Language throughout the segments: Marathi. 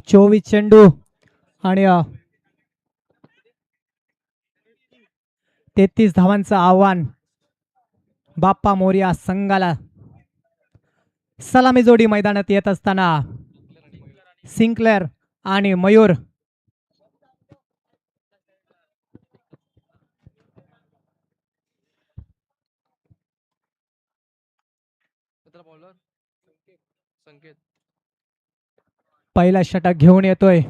24 चेंडू आणि 33 धावांचं आव्हान बाप्पा मोरया संघाला. सलामी जोडी मैदानात येत असताना सिंक्लेअर आणि मयूर. पहिला षटक घेऊन येतोय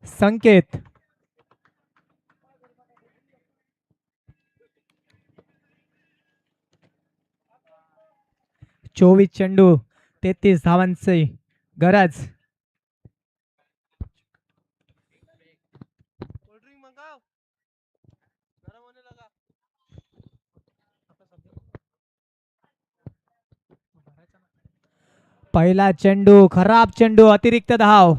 संकेत. चोवीस चेंडू 33 धावांची गरज. पहिला चेंडू खराब चेंडू अतिरिक्त धाव.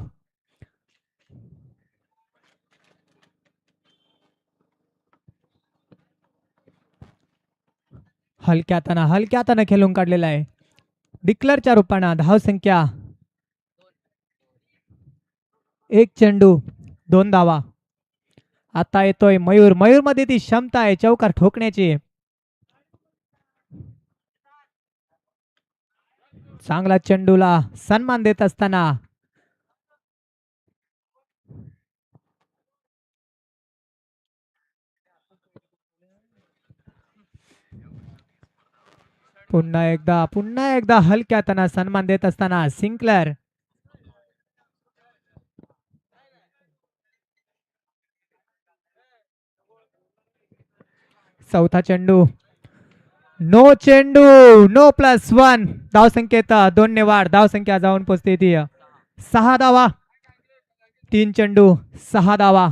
हलक्याताना खेळून काढलेला आहे. डिक्लेअरच्या रूपाने धाव संख्या 1 चेंडू 2 धावा. आता येतोय मयूर. मयूर मध्ये ती क्षमता आहे चौकार ठोकण्याची. चांगला चेंडूला सन्मान देत असताना पुन्हा एकदा हलक्याताना सन्मान देत असताना सिंक्लेअर. चौथा चेंडू नो चेंडू नो +1 धाव संख्येत 2 ने वाढ. धाव संख्या जाऊन पोहोचते ती 6 धावा. 3 चेंडू 6 धावा.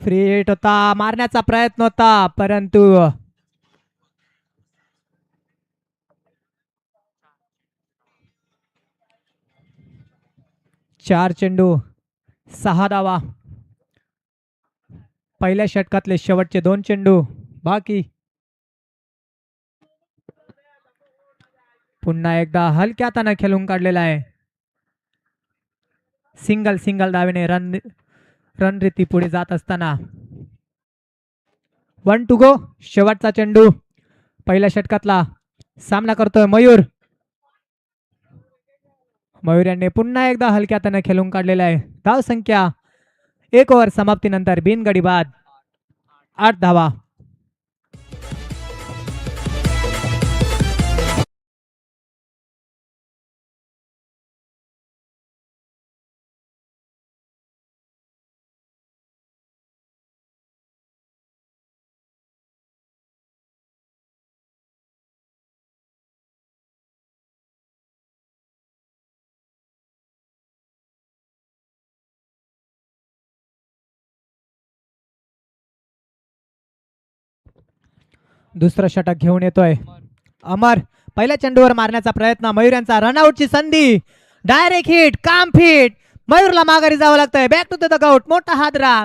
फ्री हिट होता, मारण्याचा प्रयत्न होता परंतु 4 चेंडू 6 धावा. पहिल्या षटकातले शेवटचे 2 चेंडू बाकी. पुन्हा एकदा हलक्याताना खेळून काढलेला आहे. सिंगल धावेने रणनीती पुढे जात असताना 1 टू गो. शेवटचा चेंडू पहिल्या षटकातला सामना करतोय मयूर. मयूर यांनी पुन्हा एकदा हलक्याताना खेळून काढलेला आहे. धाव संख्या 1 ओव्हर समाप्तीनंतर बिनगडी बाद 8 धावा. दुसरं षटक घेऊन येतोय अमर. पहिल्या चेंडूवर मारण्याचा प्रयत्न. मयूर यांचा रनआउटची संधी. डायरेक्ट हिट काम फिट. मयूरला माघारी जावं लागतंय. Back to the dugout. मोठा हादरा.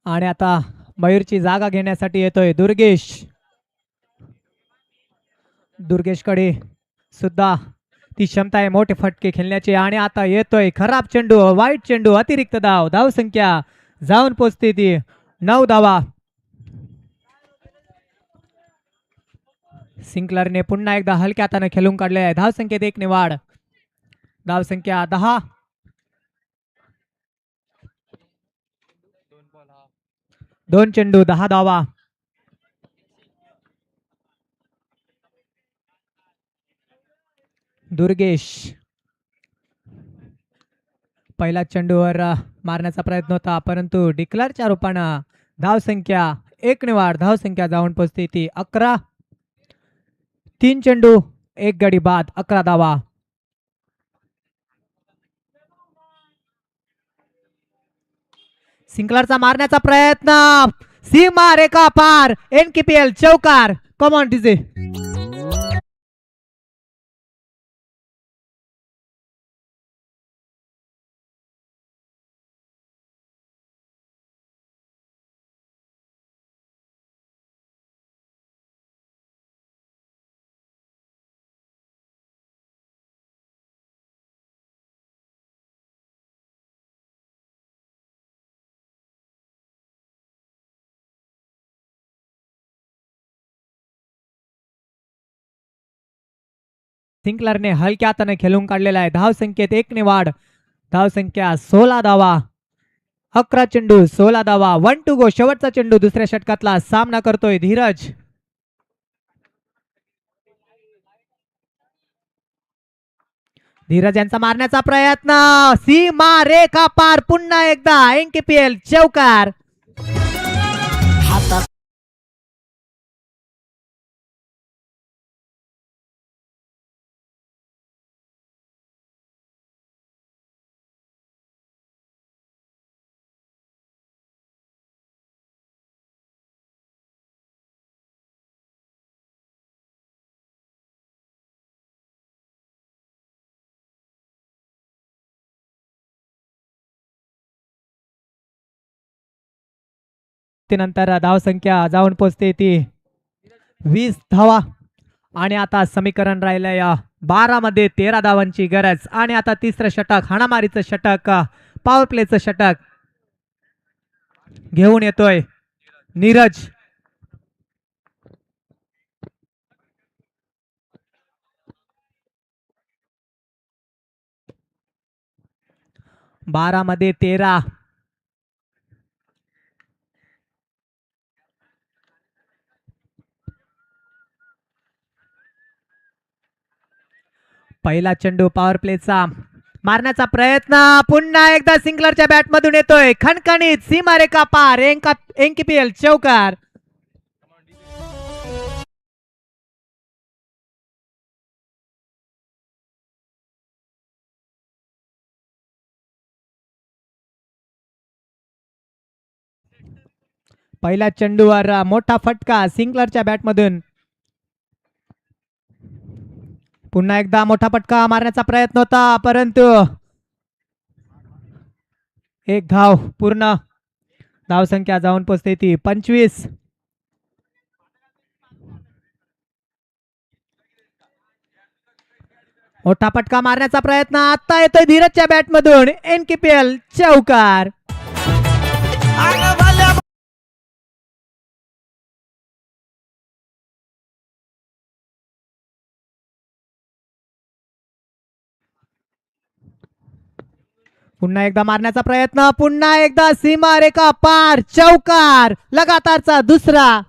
आणि आता मयूरची जागा घेण्यासाठी येतोय दुर्गेश. दुर्गेशकडे सुद्धा ती क्षमता आहे मोठे फटके खेळण्याची. आणि आता येतोय खराब चेंडू वाईट चेंडू अतिरिक्त धाव. धाव संख्या जाऊन पोचते ती 9 धावा. सिंक्लरने पुन्हा एकदा हलक्या हाताने खेळून काढले आहे. धाव संख्येत 1 ने वाढ. धाव संख्या 10. 2 चेंडू 10 धावा. दुर्गेश पहिला चेंडूवर मारण्याचा प्रयत्न होता परंतु डिक्लेअरच्या रूपानं धाव संख्या 1 ने वाढ. धाव संख्या जाऊन पोहोचते ती 11. 3 चेंडू एक गडी बाद 11 धावा. सिंकलरचा मारण्याचा प्रयत्न, सीमा रेखा पार, एनकेपीएल चौकार. Come on DJ. सिंकलरने हलक्या हाताने खेळून काढलेला आहे. धाव संख्येत 1 ने वाढ. धाव संख्या 16 धावा. 11 चेंडू 16 धावा. 1 टू गो. शेवटचा चेंडू दुसऱ्या षटकातला सामना करतोय धीरज. धीरज यांचा मारण्याचा प्रयत्न, सीमा रेखा पार. पुन्हा एकदा एनकेपीएल चौकार. नंतर धाव संख्या जाऊन पोहोचते ती 20 धावा. आणि आता समीकरण राहिलंय 12 मध्ये 13 धावांची गरज. आणि आता तिसरं षटक, हाणामारीचं षटक, पॉवर प्लेचं षटक घेऊन येतोय नीरज. बारा मध्ये 13. पहिला चेंडू पॉवर प्लेचा मारण्याचा प्रयत्न, पुन्हा एकदा सिंगलरच्या बॅट मधून येतोय खणखणीत, सीमारेखा पार. एनकेपीएल चौकार. पहिल्या चेंडूवर मोठा फटका सिंगलरच्या बॅट मधून. पुन्हा एकदा मोठा फटका मारण्याचा प्रयत्न होता, परंतु एक धाव पूर्ण. धाव संख्या जाऊन पोहोचते ती 25. मोठा फटका मारण्याचा प्रयत्न आता येतोय धीरजच्या बॅट मधून. एनकेपीएल चौकार. पुन्हा एकदा मारण्याचा प्रयत्न, पुन्हा एकदा सीमारेखा पार. चौकार. लगातारचा दुसरा.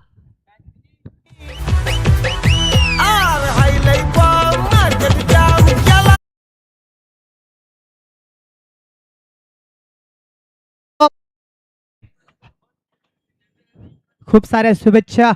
खूप साऱ्या शुभेच्छा.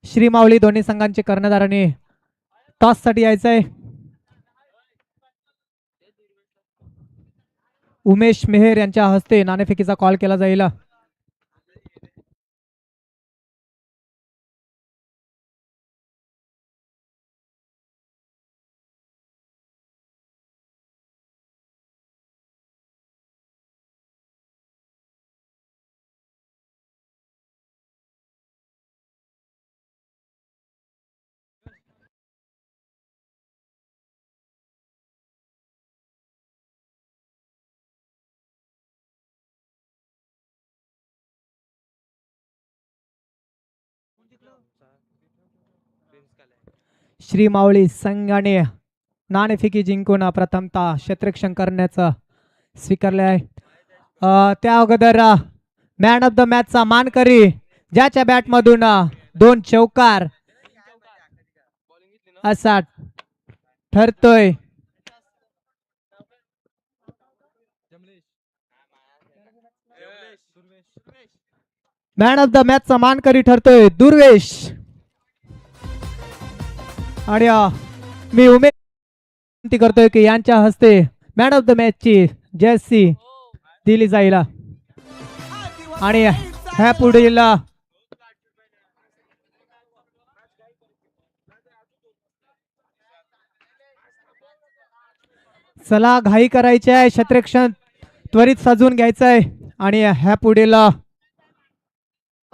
श्री माऊली दोन्ही संघांचे कर्णधारांनी टॉस साठी यायचंय. उमेश मेहर यांच्या हस्ते नाणेफेकीचा कॉल केला जाईल. श्री माऊली संघाने नाणेफेकी जिंकून प्रथमतः क्षेत्ररक्षण करण्याचं स्वीकारले आहे. त्या अगोदर मॅन ऑफ द मॅचचा मानकरी ज्याच्या बॅटमधून 2 चौकार असा ठरतोय. मॅन ऑफ द मॅचचा मानकरी ठरतोय दुर्वेश. आणि मी विनंती करतोय की यांच्या हस्ते मॅन ऑफ द मॅच ची जर्सी दिली जाईल. आणि ह्या पुढील चला घाई करायची आहे, क्षेत्ररक्षण त्वरित सजवून घ्यायचं आहे. आणि ह्या पुढील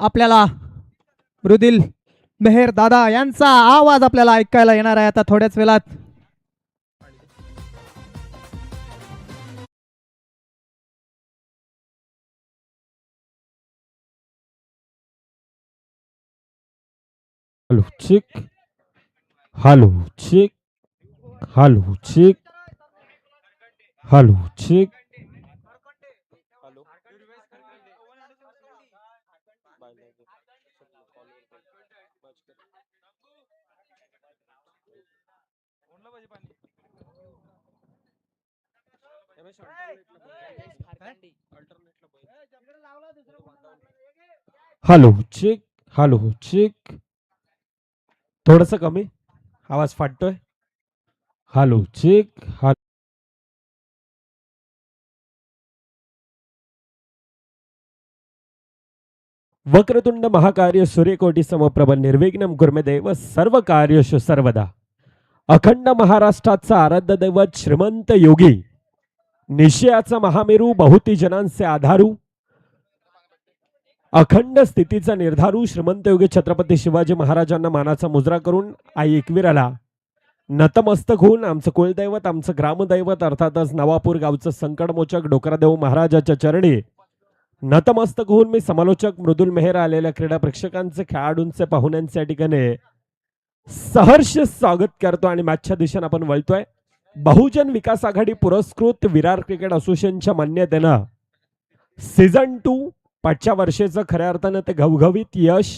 आपल्याला मृदुल मेहर दादा यांचा आवाज आपल्याला ऐकायला येणार आहे आता थोड्याच वेळात. हॅलो चिक, हॅलो चिक, हॅलो चिक, हॅलो चिक. हॅलो चिक, हॅलो चिक. थोडस कमी आवाज फाटतोय. हॅलो चिक, वक्रतुंड महाकार्य सूर्यकोटी समप्रभ निर्विघ्नं कुर्मदेव सर्व कार्येषु सर्वदा. अखंड महाराष्ट्राचा आराध्य दैवत श्रीमंत योगी निश्चयाचा महामेरू बहुती जनांचे आधारू अखंड स्थितीचा निर्धारू श्रीमंत योगी छत्रपती शिवाजी महाराजांना मानाचा मुजरा करून आई एकवीराला नतमस्तक होऊन आमचं कुलदैवत आमचं ग्रामदैवत अर्थातच नवापूर गावचं संकटमोचक डोकरादेव महाराजाच्या चरणी नतमस्तक होऊन मी समालोचक मृदुल मेहर आलेल्या क्रीडा प्रेक्षकांचे खेळाडूंचे पाहुण्यांचे या ठिकाणी सहर्ष स्वागत करतो. आणि मॅचच्या दिशेने आपण वळतोय. बहुजन विकास आघाडी पुरस्कृत विरार क्रिकेट असोसिएशनच्या मान्यतेनं सीझन 2 पाचच्या वर्षाचं खऱ्या अर्थानं ते घवघवीत यश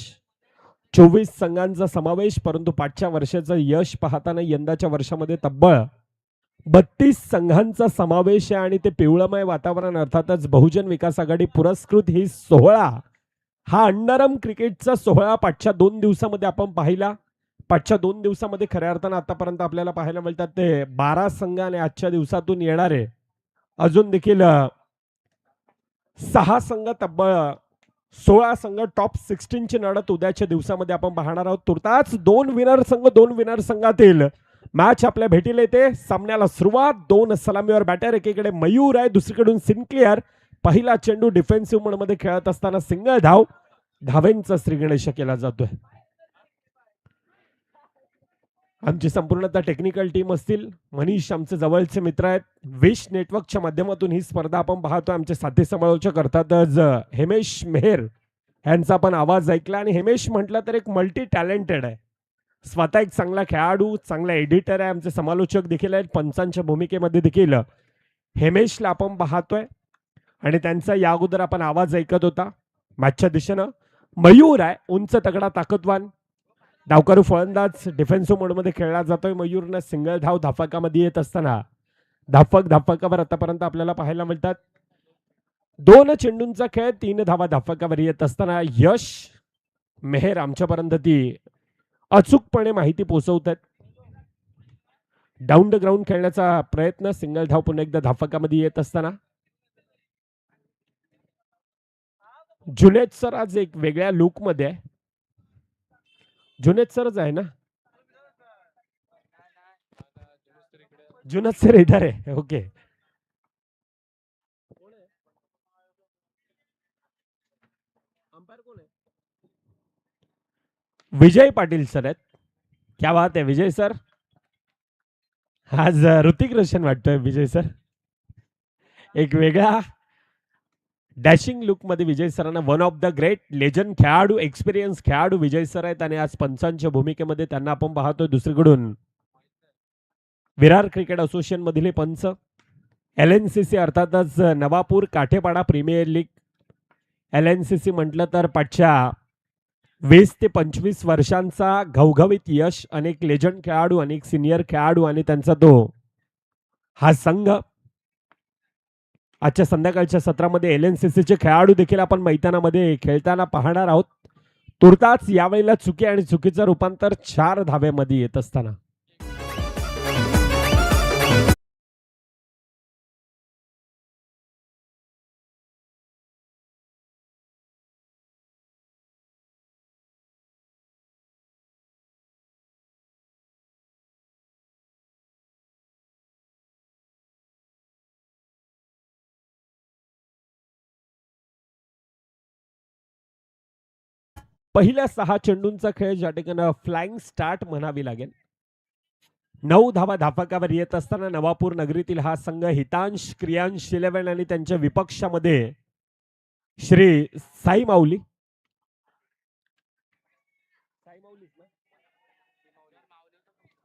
24 संघांचा समावेश, परंतु पाचच्या वर्षाचं यश पाहताना यंदाच्या वर्षामध्ये तब्बल 32 संघांचा समावेश आहे. आणि ते पिवळमय वातावरण अर्थातच बहुजन विकास आघाडी पुरस्कृत ही सोहळा हा अंडरम क्रिकेटचा सोहळा पाचच्या 2 दिवसामध्ये आपण पाहिला. पाचच्या 2 दिवसामध्ये खऱ्या अर्थानं आतापर्यंत आपल्याला पाहायला मिळतात ते 12 संघ आणि आजच्या दिवसातून येणारे अजून देखील 6 संघ, तब्बल 16 संघ टॉप 16 ची लढत उद्याच्या दिवसामध्ये आपण पाहणार आहोत. तुर्तास 2 विनर संघातील मॅच आपल्या भेटीला येते. सामन्याला सुरुवात 2 सलामीवर बॅटर, एकीकडे मयूर आहे दुसरीकडून सिनक्लिअर. पहिला चेंडू डिफेन्सिव्ह मोड मध्ये खेळत असताना सिंगल धाव, धावेंचा श्रीगणेश केला जातोय. आमची संपूर्णतः टेक्निकल टीम असतील, मनीष आमचे जवळचे मित्र आहेत. विश नेटवर्कच्या माध्यमातून ही स्पर्धा आपण पाहतोय. आमचे साथी समालोचक अर्थातच हेमेश मेहर यांचा पण आवाज ऐकला. आणि हेमेश म्हटलं तर एक मल्टी टॅलेंटेड आहे, स्वतः एक चांगला खेळाडू, चांगला एडिटर आहे. आमचे समालोचक देखील आहेत, पंचांच्या भूमिकेमध्ये देखील हेमेशला आपण पाहतोय. आणि त्यांचा या अगोदर आपण आवाज ऐकत होता. मॅचच्या दिशेनं मयूर आहे, उंच तगडा ताकदवान डावकरू फलंदाज, डिफेन्सिव्ह मोडमध्ये खेळला जातोय. मयूरनं सिंगल धाव धाफकामध्ये येत असताना धाफकावर आतापर्यंत आपल्याला पाहायला मिळतात 2 चेंडूंचा खेळ, 3 धावा धाफकावर येत असताना यश मेहर आमच्यापर्यंत ती अचूकपणे माहिती पोहोचवतात. डाऊन द ग्राउंड खेळण्याचा प्रयत्न, सिंगल धाव पुन्हा एकदा धाफकामध्ये येत असताना जुनेद सर आज एक वेगळ्या लुक मध्ये आहे. जुनेद सरच आहे ना? जुनेद सर इधर आहे. ओके. विजय पाटील सर आहेत. क्या बात आहे विजय सर. आज ऋतिक रोशन वाटतोय विजय सर. एक वेगळा डॅशिंग लुक मध्ये विजय सरांना one of the great legend खेळाडू एक्सपिरियन्स खेळाडू विजय सर आहेत आणि आज पंचांच्या भूमिकेमध्ये त्यांना आपण पाहतोय. दुसरीकडून विरार क्रिकेट असोसिएशन मधील हे पंच LNCC अर्थातच नवापूर काठेपाडा प्रीमियर लीग. LNCC म्हटलं तर पाठच्या 20 ते 25 वर्षांचा घवघवीत यश, अनेक लेजंड खेळाडू, अनेक सिनियर खेळाडू आणि त्यांचा तो हा संघ. आजच्या संध्याकाळच्या सत्रामध्ये LNCC चे खेळाडू देखील आपण मैदानामध्ये खेळताना पाहणार आहोत. तुर्तास यावेळेला चुकी आणि चुकीचं रूपांतर 4 धाब्यामध्ये येत असताना पहिल्या 6 चेंडूंचा खेळ ज्या ठिकाणी फ्लाइंग स्टार्ट म्हणावी लागेल. 9 धावा धापकावर येत असताना नवापूर नगरीतील हा संघ हितांश क्रियांश 11 आणि त्यांच्या विपक्षामध्ये श्री साई माऊली.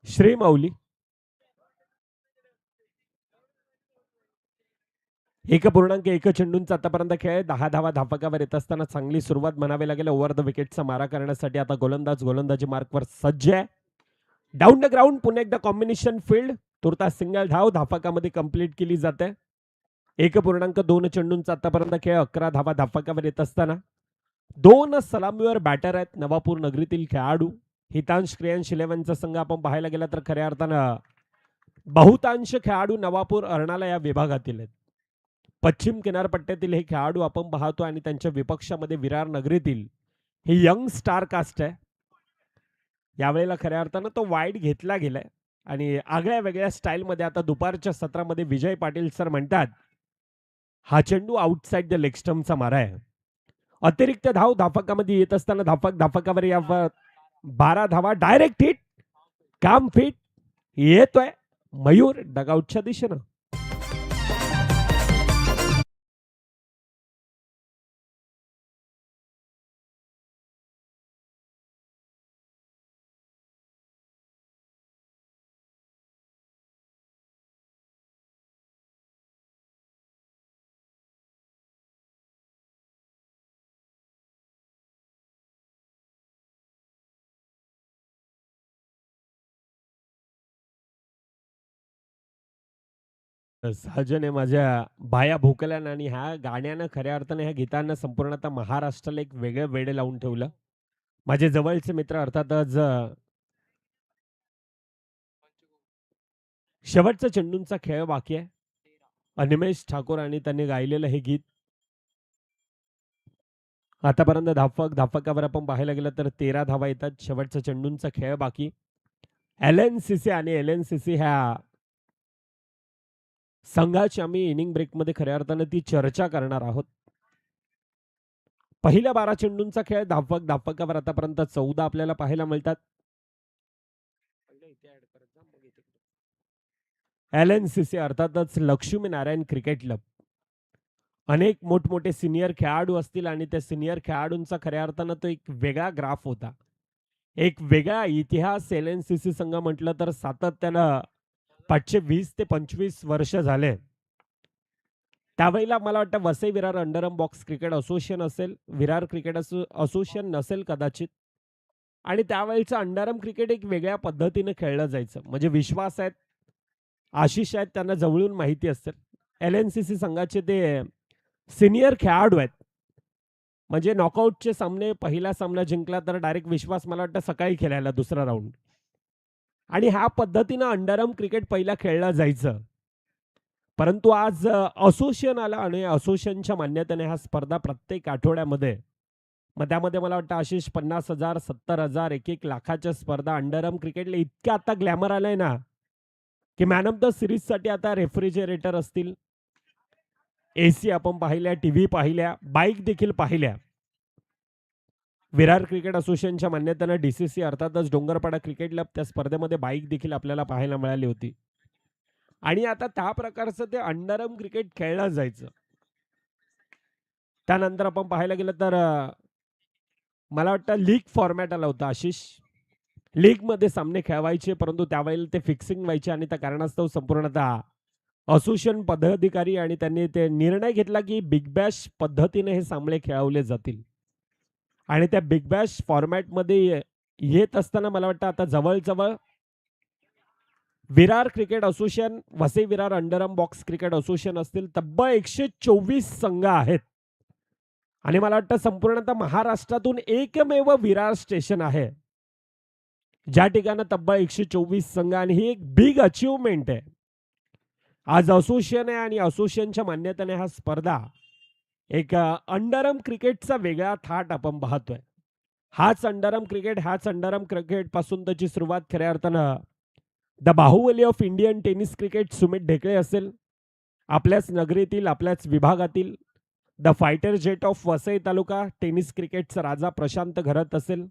श्री माऊली 1.1 चेंडूंचा आतापर्यंत खेळ. 10 धावा धापकावर येत असताना चांगली सुरुवात म्हणावी लागेल. ओव्हर द विकेटचा मारा करण्यासाठी आता गोलंदाजी मार्कवर सज्ज आहे. डाऊन द ग्राउंड पुन्हा एकदा कॉम्बिनेशन फील्ड. तुर्तास सिंगल धाव धापकामध्ये कंप्लीट केली जाते. 1.2 चेंडूंचा आतापर्यंत खेळ. 11 धावा धापकावर येत असताना 2 सलामीवर बॅटर आहेत नवापूर नगरीतील खेळाडू. हितांश क्रियांश 11चा संघ आपण पाहायला गेला तर खऱ्या अर्थानं बहुतांश खेळाडू नवापूर अर्णाला या विभागातील आहेत. पश्चिम किनारपट्ट्यातील हे खेळाडू आपण पाहतो आणि त्यांच्या विपक्षामध्ये विरार नगरीतील हे यंग स्टार कास्ट आहे. यावेळेला खऱ्या अर्थानं तो वाईड घेतला गेलाय आणि आगळ्या वेगळ्या स्टाईलमध्ये आता दुपारच्या सत्रामध्ये विजय पाटील सर म्हणतात हा चेंडू आउटसाइड द लेग स्टंपचा मारा आहे. अतिरिक्त धाव धापकामध्ये येत असताना धापकावर या 12 धावा. डायरेक्ट हिट, काम फिट येतोय मयूर डगआउटच्या दिशेनं. सहजने माझ्या बाया भोकल्या आणि ह्या गाण्यानं खऱ्या अर्थाने ह्या गीतांना संपूर्णतः महाराष्ट्राला एक वेगळं वेडे लावून ठेवलं. माझे जवळचे मित्र अर्थातच शेवटचा चेंडूंचा खेळ बाकी आहे. अनिमेश ठाकूर आणि त्यांनी गायलेलं हे गीत. आतापर्यंत धापकावर आपण पाहायला गेलं तर 13 धावा येतात. शेवटचा चेंडूंचा खेळ बाकी. LNCC आणि LNCC ह्या संघाची आम्ही इनिंग ब्रेकमध्ये खऱ्या अर्थानं ती चर्चा करणार आहोत. पहिल्या 12 चेंडूंचा खेळ धापकावर आतापर्यंत 14 आपल्याला पाहायला मिळतात. LNCC अर्थातच लक्ष्मी नारायण क्रिकेट क्लब. अनेक मोठमोठे सिनियर खेळाडू असतील आणि त्या सिनियर खेळाडूंचा खऱ्या अर्थानं तो एक वेगळा ग्राफ होता. एक वेगळा इतिहास. LNCC संघ म्हटलं तर सातत्यानं 20 ते 25 वर्ष झाले. त्यावेळेला मला वाटतं Vasai Virar underarm box cricket association असेल, विरार क्रिकेट असोसिएशन नसेल कदाचित. आणि त्यावेळेचं अंडरम क्रिकेट एक वेगळ्या पद्धतीने खेळलं जायचं. म्हणजे विश्वास आहेत, आशिष आहेत, त्यांना जवळून माहिती असेल. LNCC संघाचे ते सिनियर खेळाडू आहेत. म्हणजे नॉकआउटचे सामने पहिला सामना जिंकला तर डायरेक्ट विश्वास मला वाटतं सकाळी खेळायला दुसरा राऊंड. आणि ह्या पद्धतीनं अंडरम क्रिकेट पहिला खेळलं जायचं. परंतु आज असोसिएशन आला आणि असोसिएशनच्या मान्यतेने हा स्पर्धा प्रत्येक आठवड्यामध्ये, मग त्यामध्ये मला वाटतं आशिष 50,000 70,000 1-1 लाखाच्या स्पर्धा अंडरआर्म क्रिकेटला इतकं आता ग्लॅमर आलंय ना, की मॅन ऑफ द सिरीजसाठी आता रेफ्रिजरेटर असतील, एसी आपण पाहिल्या, टीव्ही पाहिल्या, बाईक देखील पाहिल्या. विरार क्रिकेट असोसिएशनच्या मान्यतेनं डीसीसी अर्थातच डोंगरपाडा क्रिकेट क्लब त्या स्पर्धेमध्ये बाईक देखील आपल्याला पाहायला मिळाली होती. आणि आता त्या प्रकारचं ते अंडरआर्म क्रिकेट खेळलं जायचं. त्यानंतर आपण पाहायला गेलं तर मला वाटतं लीग फॉर्मॅट आला होता आशिष. लीगमध्ये सामने खेळवायचे, परंतु त्यावेळेला ते फिक्सिंग व्हायचे आणि त्या कारणास्तव संपूर्णतः असोसिएशन पदाधिकारी आणि त्यांनी ते निर्णय घेतला की बिग बॅश पद्धतीने हे सामने खेळवले जातील. आणि त्या बिग बॅश फॉर्मॅटमध्ये येत असताना मला वाटतं आता जवळजवळ Virar cricket association, Vasai Virar underarm box cricket association असतील, तब्बल 124 संघ आहेत. आणि मला वाटतं संपूर्णतः महाराष्ट्रातून एकमेव विरार स्टेशन आहे ज्या ठिकाणी तब्बल 124 संघ, आणि ही एक बिग अचीवमेंट आहे. आज असोसिएशन आहे आणि असोसिएशनच्या मान्यतेने हा स्पर्धा एक अंडरआर्म क्रिकेटचा वेगळा थाट आपण पाहतोय. हाच अंडरआर्म क्रिकेट पासून त्याची सुरुवात खऱ्या अर्थानं the Baahubali of Indian tennis cricket Sumit Dhekale असेल, आपल्याच नगरीतील, आपल्याच विभागातील the fighter jet of Vasai taluka tennis क्रिकेटचा राजा प्रशांत घरत असेल,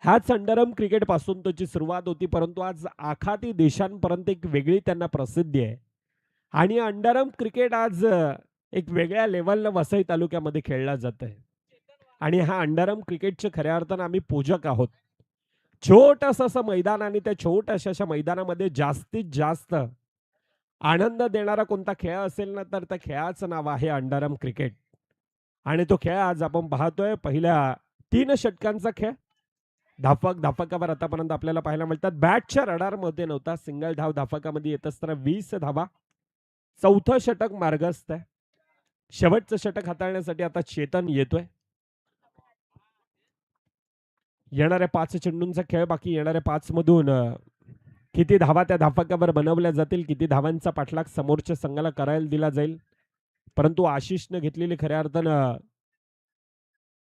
ह्याच अंडरआर्म क्रिकेट पासून त्याची सुरुवात होती. परंतु आज आखाती देशांपर्यंत एक वेगळी त्यांना प्रसिद्धी आहे. आणि अंडरआर्म क्रिकेट आज एक वेगळ्या लेवलला वसई तालुक्यामध्ये खेळला जात आहे. आणि हा अंडरआर्म क्रिकेटचे खऱ्या अर्थानं आम्ही पूजक आहोत. छोटंसं असं मैदान, आणि त्या छोट्याशा मैदानामध्ये जास्तीत जास्त आनंद देणारा कोणता खेळ असेल ना, तर त्या खेळाचं नाव आहे अंडरआर्म क्रिकेट. आणि तो खेळ आज आपण पाहतोय पहिल्या 3 षटकांचा खेळ. धापकावर आतापर्यंत आपल्याला पाहायला मिळतात. बॅटच्या रडारमध्ये नव्हता, सिंगल धाव धापकामध्ये येत असताना 20 धावा. 4थं षटक मार्गस्थ आहे. शेवटचं षटक हाताळण्यासाठी आता चेतन येतोय. येणाऱ्या 5 चेंडूंचा खेळ बाकी. येणाऱ्या 5 मधून किती धावा त्या धापकावर बनवल्या जातील, किती धावांचा पाठलाग समोरच्या संघाला करायला दिला जाईल. परंतु आशिषने घेतलेली खऱ्या अर्थानं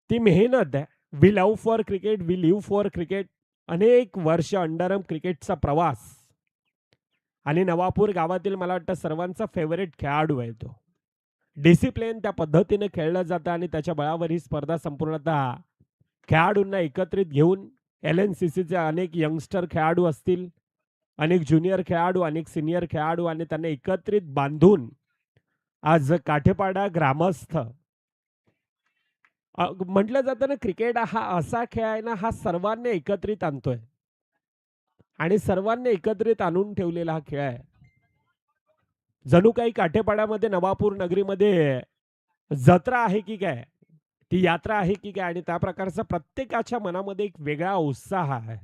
ती मेहनत आहे. We love for cricket, we live for cricket. अनेक वर्ष अंडरआर्म क्रिकेटचा प्रवास, आणि नवापूर गावातील मला वाटतं सर्वांचा फेवरेट खेळाडू आहे तो. डिसिप्लिन त्या पद्धतीने खेळलं जातं आणि त्याच्या बळावर ही स्पर्धा संपूर्णतः खेळाडूंना एकत्रित घेऊन, LNCCचे अनेक यंगस्टर खेळाडू असतील, अनेक ज्युनियर खेळाडू, अनेक सिनियर खेळाडू, आणि त्यांना एकत्रित बांधून आज काठेपाडा ग्रामस्थ म्हटलं जातं ना, क्रिकेट हा असा खेळ आहे ना, हा सर्वांना एकत्रित आणतोय आणि सर्वांना एकत्रित आणून ठेवलेला हा खेळ आहे. जणू काही काठेपाड्यामध्ये, नवापूर नगरीमध्ये जत्रा आहे की काय, ती यात्रा आहे की काय, आणि त्या प्रकारचा प्रत्येकाच्या मनामध्ये एक वेगळा उत्साह आहे.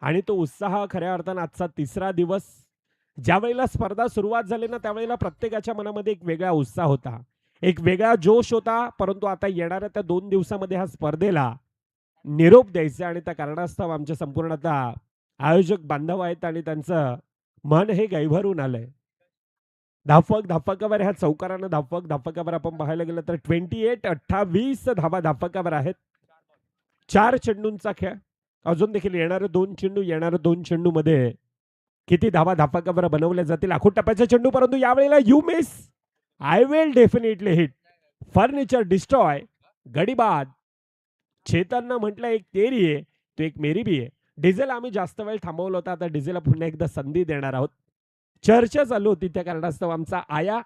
आणि तो उत्साह खऱ्या अर्थानं आजचा 3रा दिवस, ज्या वेळेला स्पर्धा सुरुवात झाली ना, त्यावेळेला प्रत्येकाच्या मनामध्ये एक वेगळा उत्साह होता, एक वेगळा जोश होता. परंतु आता येणाऱ्या त्या 2 दिवसामध्ये ह्या स्पर्धेला निरोप द्यायचा, आणि त्या कारणास्तव आमच्या संपूर्णतः आयोजक बांधव आहेत आणि त्यांचं मन हे गैभरून आलंय. धापकावर ह्या चौकारानं धापकावर आपण पाहायला गेलं तर 28 धावा धापकावर आहेत. 4 चेंडूंचा खेळ. अजून देखील येणारे 2 चेंडू, येणाऱ्या 2 चेंडू मध्ये किती धावा धापकावर बनवल्या जातील. आखूड टप्प्याचा चेंडू, परंतु यावेळेला you miss, I will definitely hit, furniture destroy, गडीबाद. चेतननं म्हटलं एक तेरी आहे तो एक मेरी भी आहे. डिझेल आम्ही जास्त वेळ थांबवलं होतं, आता डिझेलला पुन्हा एकदा संधी देणार आहोत. चर्चा चालू होती, त्या कारणास्तव आमचा आया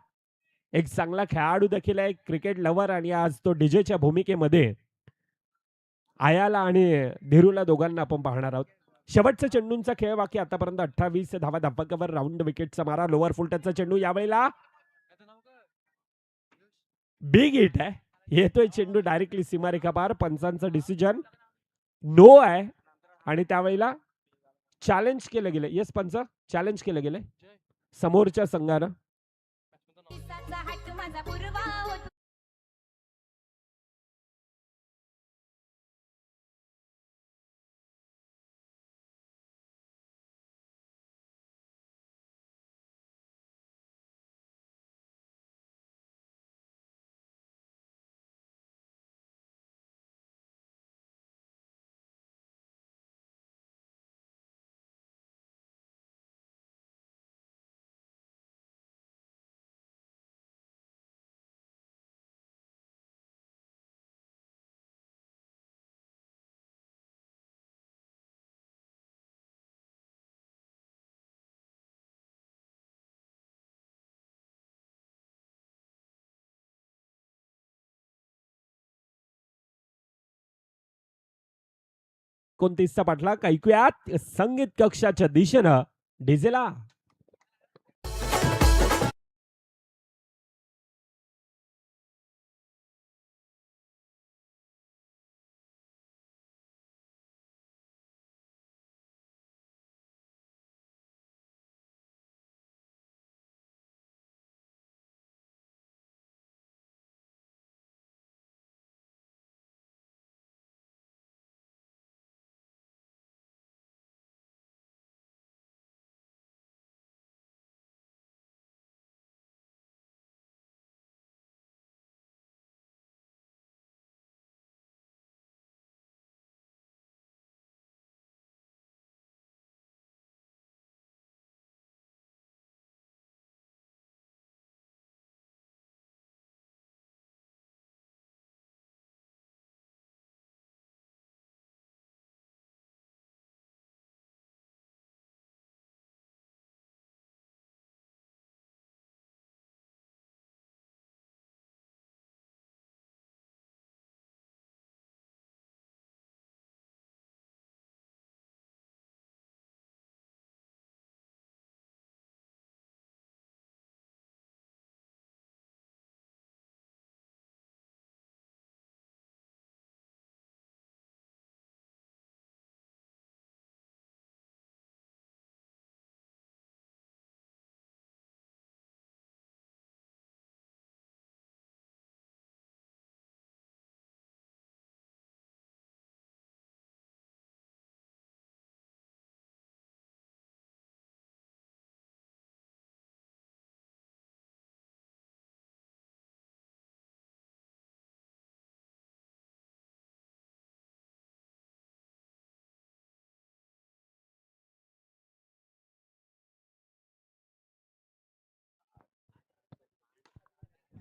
एक चांगला खेळाडू देखील आहे, क्रिकेट लवर, आणि आज तो डीजेच्या भूमिकेमध्ये आयाला आणि धीरूला दोघांना आपण पाहणार आहोत. शेवटचा चेंडूंचा खेळ बाकी. आतापर्यंत 28 धावा धापकावर. राऊंड विकेटचा मारा, लोअर फुलटचा चेंडू. यावेळेला बिग हिट आहे, येतोय चेंडू डायरेक्टली सीमारेखा पार. पंचांचं डिसिजन नो आहे, आणि त्यावेळेला चॅलेंज केलं गेलं. येस पंच, चॅलेंज केलं गेलं समोरच्या संघानं. 29चा पाठलाग ऐकूयात संगीत कक्षाच्या दिशेनं डीजेला.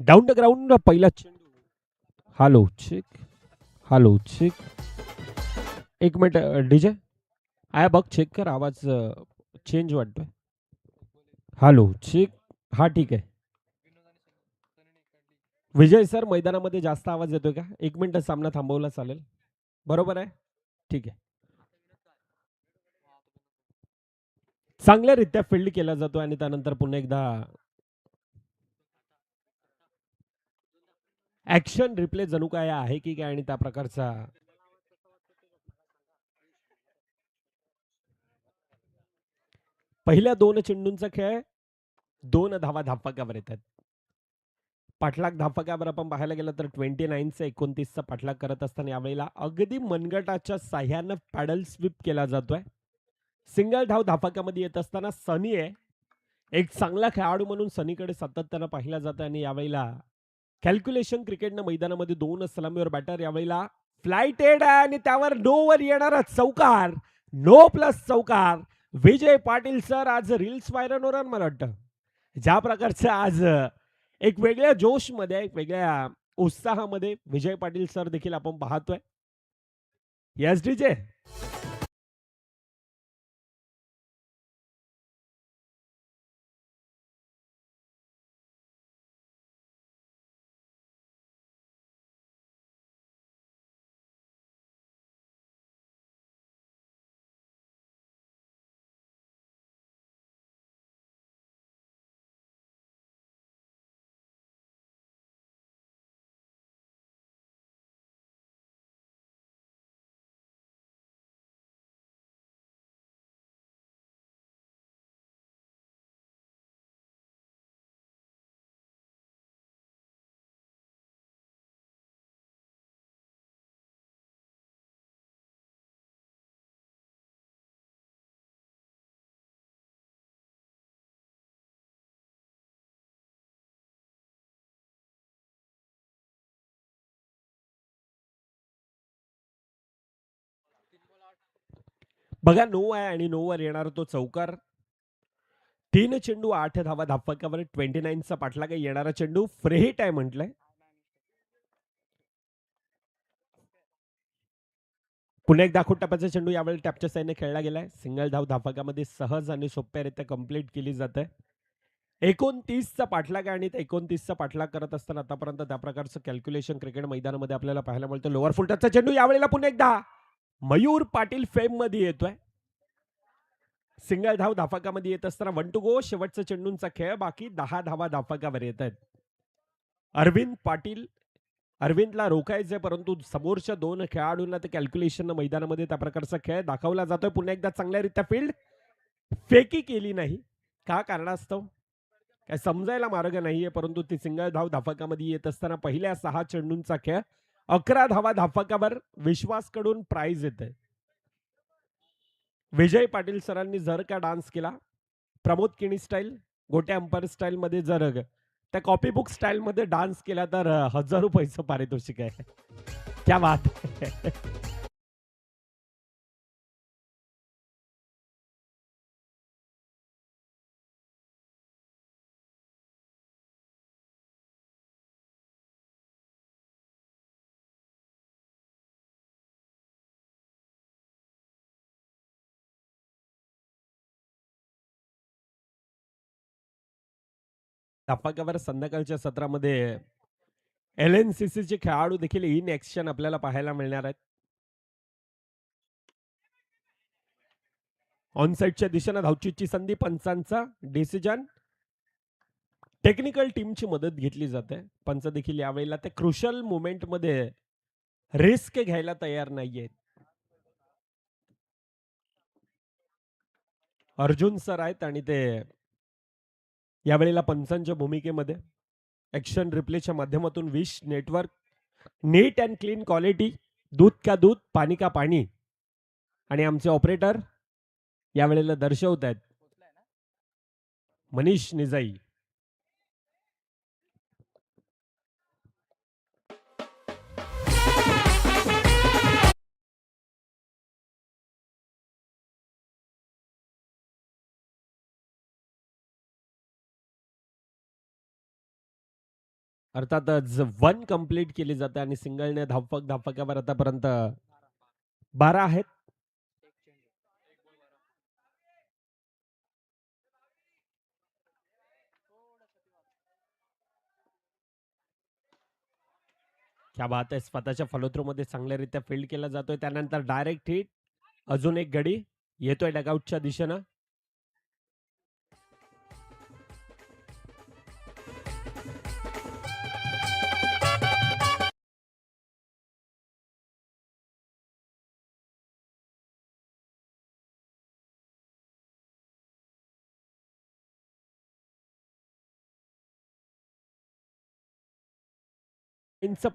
डाऊन द ग्राउंड पहिला चेंडू. Hello check. Hello check. एक मिनिट डीजे आहे बघ, चेक कर, आवाज चेंज वाटतोय. Hello check. हा ठीक आहे. विजय सर, मैदानामध्ये जास्त आवाज येतोय का? एक मिनिट सामना थांबवला चालेल. बरोबर आहे, ठीक आहे. चांगल्यारीत्या फील्ड केला जातो आणि त्यानंतर पुन्हा एकदा ऍक्शन रिप्ले जणू काय आहे की काय आणि त्या प्रकारचा पहिल्या 2 चेंडूंचा खेळ 2 धावा धापकावर येतात. पाठलाग धापकावर आपण पाहायला गेलं तर 29चा 29चा पाठलाग करत असताना यावेळेला अगदी मनगटाच्या साह्यानं पॅडल स्वीप केला जातोय. सिंगल धाव धापकामध्ये येत असताना सनी आहे एक चांगला खेळाडू म्हणून सनीकडे सातत्यानं पाहिला जातं आणि यावेळेला कॅल्क्युलेशन क्रिकेटनं मैदानामध्ये 2 सलामीवर बॅटर यावेळेला फ्लाइटेड आहे आणि त्यावर नो वर येणारा चौकार, नो प्लस चौकार. विजय पाटील सर आज रील्स व्हायरल होणार मला वाटतं. ज्या प्रकारचं आज एक वेगळ्या जोशमध्ये, एक वेगळ्या उत्साहामध्ये विजय पाटील सर देखील आपण पाहतोय. Yes DJ. बघा, नो आहे आणि नो वर येणार तो चौकार. 3 चेंडू 8 धावा धापकावर 29चा पाठलाग येणारा चेंडू फ्री हिट आहे म्हटलंय. पुन्हा एकदा दाखवून टप्प्याचा चेंडू यावेळी टॅपच्या साईडने खेळला गेलाय. सिंगल धाव धापकामध्ये सहज आणि सोप्यारित्या कंप्लीट केली जाते. 29चा पाठलाग आणि 29चा पाठलाग करत असताना आतापर्यंत त्या प्रकारचं कॅल्क्युलेशन क्रिकेट मैदानामध्ये आपल्याला पाहायला मिळतं. लोअर फुलटचा चेंडू यावेळेला पुन्हा एकदा मयूर पाटील फेम मध्ये येतोय. सिंगल धाव धाफकामध्ये येत असताना 1 टू गो. शेवटचा चेंडूंचा खेळ बाकी. 10 धावा धाफकावर येत आहेत. अरविंद पाटील, अरविंदला रोखायचंय परंतु समोरच्या दोन खेळाडूंना ते कॅल्क्युलेशन मैदानामध्ये त्या प्रकारचा खेळ दाखवला जातोय. पुन्हा एकदा चांगल्यारीत्या फील्ड फेकी केली नाही. का कारणास्तव काय समजायला मार्ग नाहीये, परंतु ती सिंगल धाव धाफकामध्ये येत असताना पहिल्या 6 चेंडूंचा खेळ 11 धावा धाफकावर विश्वासकडून प्राइज येते. विजय पाटील सरांनी जर का डान्स केला प्रमोद किणी स्टाईल, गोट्या अंपायर स्टाईल मध्ये जर त्या कॉपी बुक स्टाईल मध्ये डान्स केला तर 1000 रुपयाचं पारितोषिक आहे. क्या बात है. धाफकावर संध्याकाळच्या सत्रामध्ये LNCC चे खेळाडू देखील इन ऍक्शन आपल्याला पाहायला मिळणार आहेत. ऑनसाइडच्या दिशेने धावचीची संधी, पंचांचा डिसिजन, टेक्निकल टीमची मदत घेतली जाते. पंच देखील यावेळेला ते क्रुशल मोमेंट मध्ये रिस्क घ्यायला तयार नाहीयेत. अर्जुन सर आहेत आणि ते यावेळेला पंचांच्या भूमिकेमध्ये ऍक्शन रिप्लेच्या माध्यमातून wish network, neat and clean quality, दूध का दूध पाणी का पाणी, आणि आमचे ऑपरेटर यावेळेला दर्शवत आहेत मनीष निजाई. अर्थातच 1 कंप्लीट केली जाते आणि सिंगलने धाफकावर आतापर्यंत 12 आहेत. क्या बात आहे. स्वतःच्या फॉलोथ्रू मध्ये चांगल्यारीत्या फील्ड केला जातोय. त्यानंतर डायरेक्ट हिट. अजून एक गडी येतोय डगआउटच्या दिशेनं.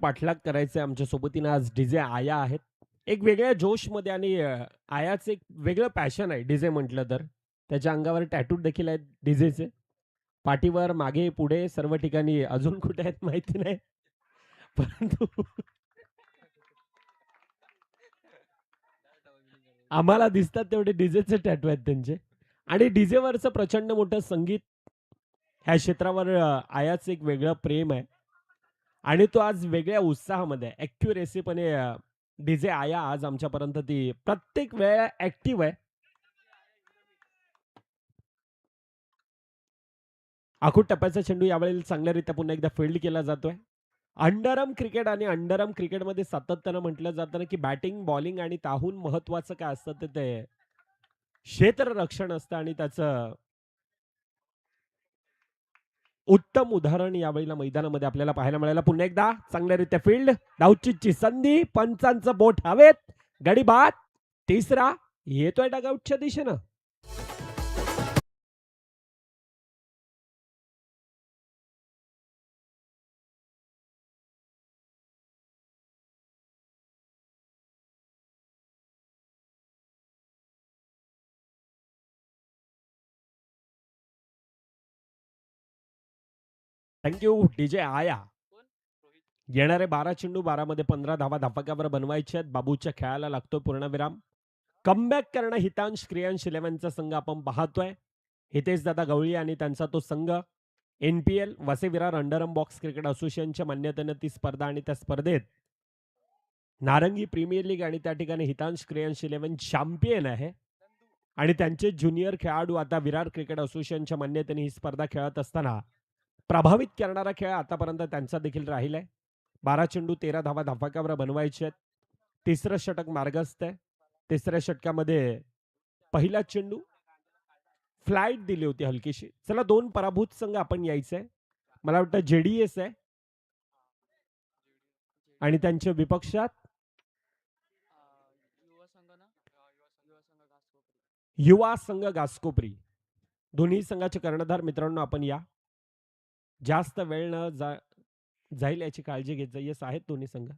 पाठलाग करायचंय. आमच्या सोबतीनं आज डीजे आया आहेत. एक वेगळ्या जोश मध्ये आणि आयाचं एक वेगळं पॅशन आहे डीजे म्हटलं तर. त्याच्या अंगावर टॅटू देखील आहेत डीजेचे. पाठीवर, मागे, पुढे सर्व ठिकाणी. अजून कुठे आहेत माहिती नाही, परंतु आम्हाला दिसतात तेवढे डीजेचे टॅटू आहेत त्यांचे. आणि डीजेवरचं प्रचंड मोठं संगीत ह्या क्षेत्रावर आयाचं एक वेगळं प्रेम आहे आणि तो आज वेगळ्या उत्साहामध्ये ऍक्युरेसीपणे डीजे आया आज आमच्यापर्यंत ती प्रत्येक वेळा ऍक्टिव्ह आहे. आखूड टप्प्याचा चेंडू यावेळी चांगल्यारीत्या पुन्हा एकदा फील्ड केला जातोय. अंडरआर्म क्रिकेट आणि अंडरआर्म क्रिकेटमध्ये सातत्यानं म्हटलं जातं ना की बॅटिंग, बॉलिंग आणि त्याहून महत्वाचं काय असतं ते क्षेत्ररक्षण असतं आणि त्याचं उत्तम उदाहरण यावेळेला मैदानामध्ये आपल्याला पाहायला मिळालं. पुन्हा एकदा चांगल्यारीत्या फील्ड, डाऊटची संधी, पंचांचं बोट हवेत, गडी बाद. तिसरा येतोय डगआउटच्या दिशेनं. थँक्यू डीजे आया. येणारे 12 चेंडू 12 मध्ये 15 धावा धाफकावर बनवायचे आहेत. बाबूच्या खेळाला लागतोय पूर्णविराम. कमबॅक करणं हितांश क्रियांश 11चा संघ आपण पाहतोय. हितेश दादा गवळी आणि त्यांचा तो संघ NPL वसे विरार अंडरआर्म बॉक्स क्रिकेट असोसिएशनच्या मान्यतेने ती स्पर्धा आणि त्या स्पर्धेत नारंगी प्रीमियर लीग आणि त्या ठिकाणी हितांश क्रियांश 11 चॅम्पियन आहे आणि त्यांचे ज्युनियर खेळाडू आता विरार क्रिकेट असोसिएशनच्या मान्यतेने ही स्पर्धा खेळत असताना प्रभावित करणारा खेळ आतापर्यंत त्यांचा देखील राहिलाय. 12 चेंडू 13 धावा धाफकावर बनवायचे आहेत. तिसरं षटक मार्गस्थ आहे. तिसऱ्या षटकामध्ये पहिला चेंडू फ्लाईट दिली होती हलकीशी. चला 2 पराभूत संघ आपण यायचंय. मला वाटतं जेडीएस आहे आणि त्यांच्या विपक्षात युवा संघ घासकोपरी. दोन्ही संघाचे कर्णधार मित्रांनो आपण या. जास्त वेळ न जाईल याची काळजी घेत जा. येस आहेत दोन्ही संघ.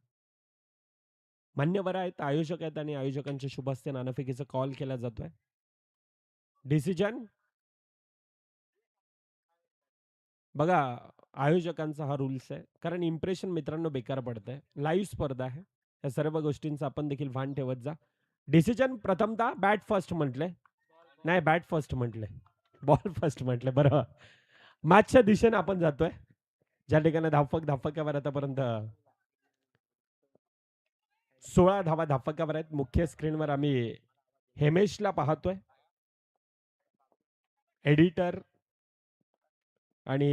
मान्यवर आहेत, आयोजक आहेत आणि आयोजकांच्या शुभ हस्ते नाणेफेकीचा कॉल केला जातोय. डिसिजन बघा, आयोजकांचा हा रूल्स आहे, कारण इम्प्रेशन मित्रांनो बेकार पडतंय. लाईव्ह स्पर्धा आहे, या सर्व गोष्टींचा आपण देखील भान ठेवत जा. डिसिजन प्रथमतः बॅट फर्स्ट म्हटलंय, नाही बॅट फर्स्ट म्हटलंय, बॉल फर्स्ट म्हटलंय. बरं, मॅचच्या दिशेने आपण जातोय, ज्या ठिकाणी धावफलकावर आतापर्यंत 16 धावा धावफलकावर आहेत. मुख्य स्क्रीनवर आम्ही हेमेशला पाहतोय, एडिटर, आणि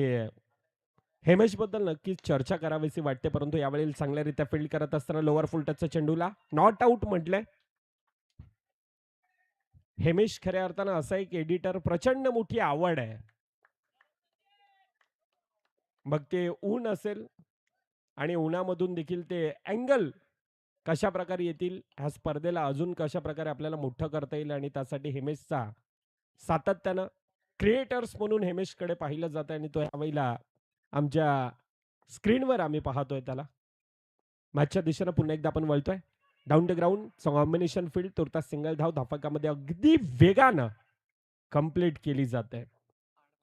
हेमेश बद्दल नक्कीच चर्चा करावीशी वाटते, परंतु यावेळी चांगल्यारीत्या फील्ड करत असताना लोअर फुल टचच्या चेंडूला नॉट आउट म्हटलंय. हेमेश खऱ्या अर्थानं असा एक एडिटर, प्रचंड मोठी आवड आहे. मग ते ऊन असेल आणि उन्हामधून देखील ते अँगल कशा प्रकारे येतील, ह्या स्पर्धेला अजून कशा प्रकारे आपल्याला मोठं करता येईल, आणि त्यासाठी हेमेशचा सातत्यानं क्रिएटर्स म्हणून हेमेशकडे पाहिलं जातं आणि तो यावेळेला आमच्या स्क्रीनवर आम्ही पाहतोय त्याला. मॅचच्या दिशेनं पुन्हा एकदा आपण वळतोय. Down the ground combination field, तुर्तास सिंगल धाव धावफलकामध्ये अगदी वेगानं कंप्लीट केली जाते.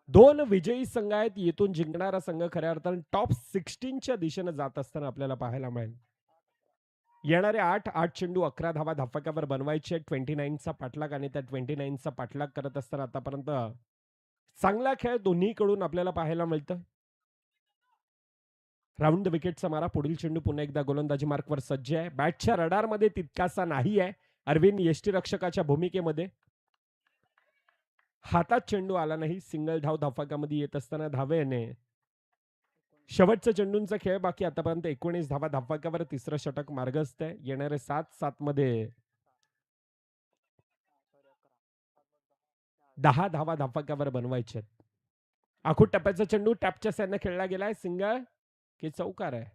2 विजयी संघ आहेत. येथून जिंकणारा संघ खऱ्या अर्थानं टॉप 16च्या दिशेनं जात असताना आपल्याला पाहायला मिळेल. येणारे 8 चेंडू 11 धावा धावफलकावर बनवायचे. 29चा पाठलाग, आणि त्या 29चा पाठलाग करत असताना आतापर्यंत चांगला खेळ दोन्हीकडून आपल्याला पाहायला मिळतं. राऊंड द विकेटचा मारा. पुढील चेंडू पुन्हा एकदा गोलंदाजी मार्कवर सज्ज आहे. बॅटच्या रडारमध्ये तितकासा नाही आहे. अरविंद यष्टीरक्षकाच्या भूमिकेमध्ये. हातात चेंडू आला नाही. सिंगल धाव धावफलकामध्ये येत असताना धावेने शेवटच्या चेंडूंचा खेळ बाकी. आतापर्यंत 19 धावा धावफलकावर तिसरं षटक मार्गस्थ आहे. येणारे 7 मध्ये 10 धावा धावफलकावर बनवायचे. आखूड टप्प्याचा चेंडू टॅपच्या सॅनने खेळला गेलाय. सिंगल की चौकार आहे.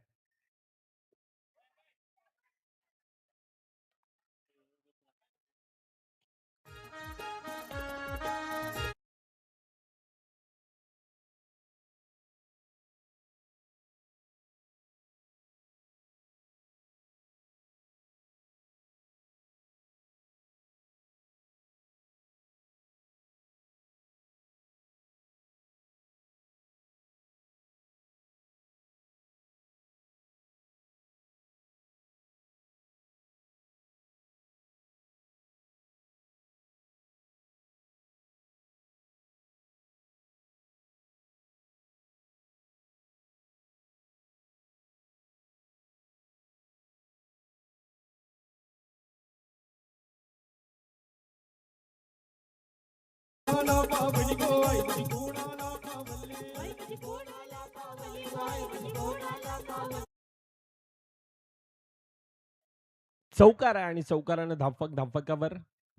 चौकार आहे आणि चौकारानं धावफलकावर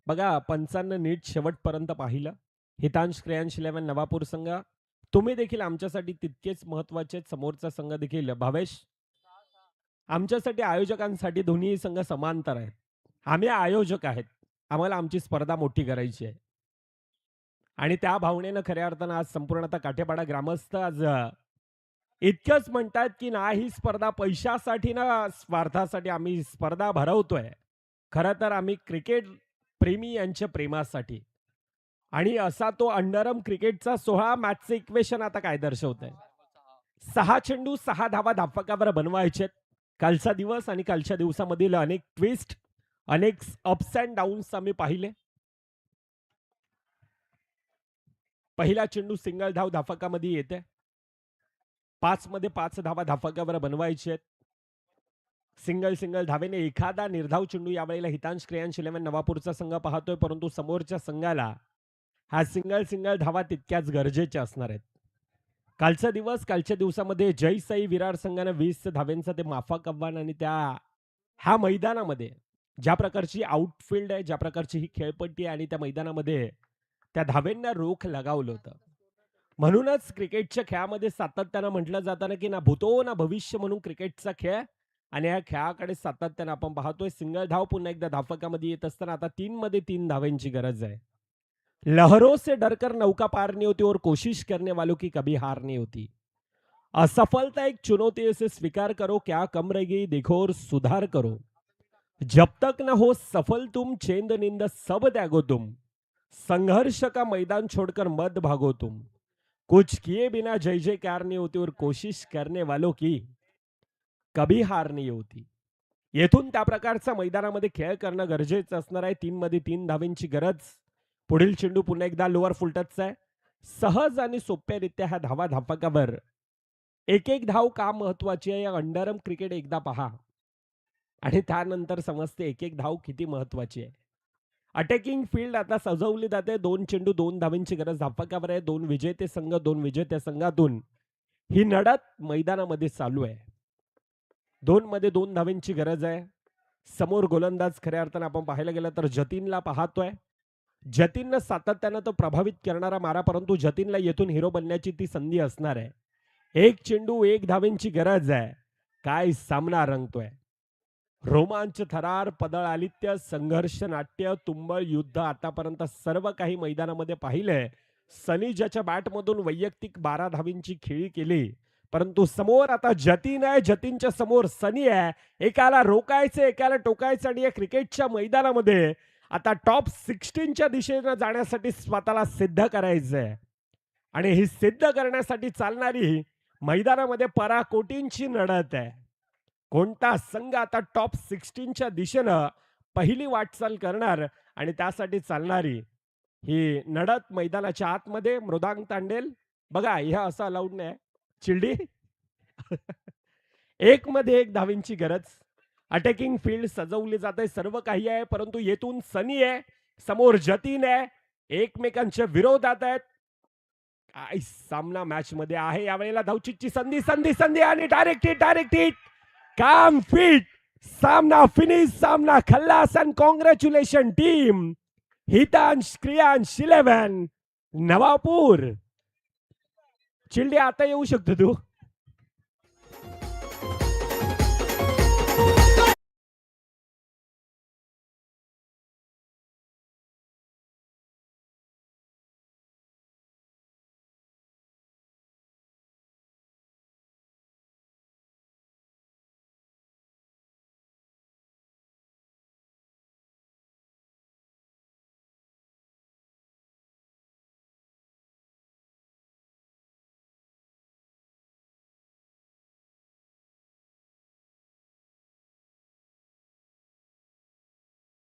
बघा. पंचांना नीट शेवटपर्यंत पाहिलं. हितांश क्रेयांश 11 नवापूर संघ, तुम्ही देखील आमच्यासाठी तितकेच महत्वाचे. समोरचा संघ देखील भावेश, आमच्यासाठी आयोजकांसाठी दोन्ही संघ समांतर आहेत. आम्ही आयोजक आहेत, आम्हाला आमची स्पर्धा मोठी करायची आहे, आणि त्या भावनेनं खऱ्या अर्थानं आज संपूर्णतः काठेपाडा ग्रामस्थ आज इतकंच म्हणतात की नाही स्पर्धा पैशासाठी ना स्वार्थासाठी आम्ही स्पर्धा भरवतोय. खरं तर आम्ही क्रिकेट प्रेमी यांच्या प्रेमासाठी. आणि असा तो अंडरम क्रिकेटचा 16 मॅचचं इक्वेशन आता काय दर्शवतंय. 6 चेंडू 6 धावा धावफलकावर बनवायचे. कालचा दिवस आणि कालच्या दिवसामधील अनेक ट्विस्ट, अनेक अप्स अँड डाऊन्स आम्ही पाहिले. पहिला चेंडू सिंगल धाव धावफलकामध्ये येते. 5 मध्ये 5 धावा धावफलकावर बनवायचे. सिंगल धावेने एखादा निर्धाव चेंडू यावेळेला हितांश क्रेयांश 11 नवापूरचा संघ पाहतोय, परंतु समोरच्या संघाला हा सिंगल धावा तितक्याच गरजेच्या असणार आहेत. कालचा दिवस, कालच्या दिवसामध्ये जय साई विरार संघाने 20 धावेंचा ते माफक आव्हान, आणि ह्या मैदानामध्ये ज्या प्रकारची आउटफील्ड आहे, ज्या प्रकारची ही खेळपट्टी आहे आणि त्या मैदानामध्ये त्या धावेंना रोख लगावलं होतं. म्हणूनच क्रिकेटच्या खेळामध्ये सातत्यानं म्हटलं जातं ना, की ना भूतो ना भविष्य म्हणून क्रिकेटचा खेळ आणि या खेळाकडे सातत्यानं आपण पाहतोय. सिंगल धाव पुन्हा एकदा धावफलकामध्ये येत असताना आता 3 मध्ये 3 धावांची गरज आहे. लहरों से डरकर नौका पार नहीं होती और कोशिश करने वालों की कभी हार नहीं होती. असफलता एक चुनौती है, इसे स्वीकार करो, क्या कम रह गई देखो और सुधार करो. जब तक न हो सफल तुम, चेंद नींद सब त्यागो तुम. संघर्ष का मैदान छोड़कर मत भागो तुम. कुछ किए बिना जय जयकार नहीं होती और कोशिश करने वालों की कभी हार नहीं होती. येथून त्या प्रकारचा मैदानामध्ये खेळ करणं गरजेचं असणार आहे. 3 मध्ये 3 धावेंची गरज. पुढील चेंडू पुन्हा एकदा लोअर फुलटचचा आहे. सहज आणि सोप्यारित्या ह्या धावा धापकावर एक एक धाव का महत्वाची आहे. या अंडरम क्रिकेट एकदा पहा आणि त्यानंतर समजते एक एक धाव किती महत्वाची आहे. अटॅकिंग फील्ड आता सजवली जाते. 2 चेंडू 2 धावेंची गरज धापकावर आहे. 2 विजेते संघ 2 विजेत्या संघातून ही लढत मैदानामध्ये चालू आहे. 2 मध्ये 2 धावेंची गरज आहे. समोर गोलंदाज खऱ्या अर्थानं आपण पाहायला गेलं तर जतीनला पाहतोय. जतीननं सातत्यानं तो प्रभावित करणारा मारा, परंतु जतीनला येथून हिरो बनण्याची ती संधी असणार आहे. 1 चेंडू 1 धावेंची गरज आहे. काय सामना रंगतोय. रोमांच, थरार, पदळ, आलित्य, संघर्ष, नाट्य, तुंबळ, युद्ध आतापर्यंत सर्व काही मैदानामध्ये पाहिलंय. सनी ज्याच्या बॅटमधून वैयक्तिक 12 धावेंची खेळी केली, परंतु समोर आता जतीन आहे. जतीनच्या समोर सनी आहे. एकाला रोकायचं, एकाला टोकायचं आणि या क्रिकेटच्या मैदानामध्ये आता टॉप 16च्या दिशेनं जाण्यासाठी स्वतःला सिद्ध करायचंय आणि ही सिद्ध करण्यासाठी चालणारी मैदानामध्ये पराकोटींची लढत आहे. कोणता संघ आता टॉप 16च्या दिशेनं पहिली वाटचाल करणार आणि त्यासाठी चालणारी ही लढत मैदानाच्या आतमध्ये. मृदांक तांडेल बघा, ह्या असं अलाउड नाही. चिल्डी 1 मध्ये 1 धावेंची गरज. अटॅकिंग फील्ड सजवली जाते, सर्व काही आहे, परंतु येथून सनी आहे, समोर जतीन आहे, एकमेकांच्या विरोधात आहेत. काय सामना मॅच मध्ये आहे. यावेळेला धावचीची संधी संधी संधी आणि डायरेक्ट हिट काम फिट. सामना फिनिश, सामना खल्लास and congratulation team. Hitansh, Kriyansh, 11 Navapur. चिल्डी आता येऊ शकतो तू.